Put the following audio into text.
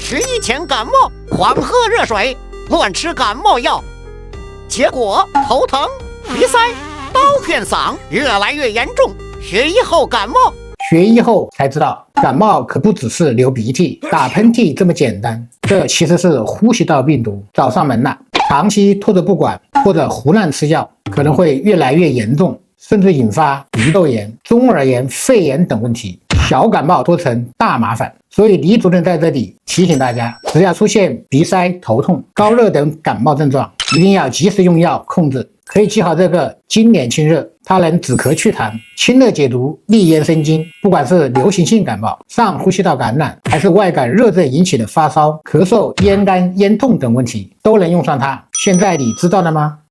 去以前感冒狂喝热水，乱吃感冒药，结果头疼、鼻塞、刀片嗓越来越严重。学医后感冒，学医后才知道，感冒可不只是流鼻涕、打喷嚏这么简单，这其实是呼吸道病毒找上门了。长期拖着不管或者胡乱吃药，可能会越来越严重，甚至引发鼻窦炎、中耳炎、肺炎等问题，小感冒多成大麻烦。所以李主任在这里提醒大家，只要出现鼻塞、头痛、高热等感冒症状，一定要及时用药控制。可以记好这个经年清热，它能止咳祛痰、清热解毒、利咽生津。不管是流行性感冒、上呼吸道感染，还是外感热症引起的发烧、咳嗽、咽干、咽痛等问题，都能用上它。现在你知道了吗？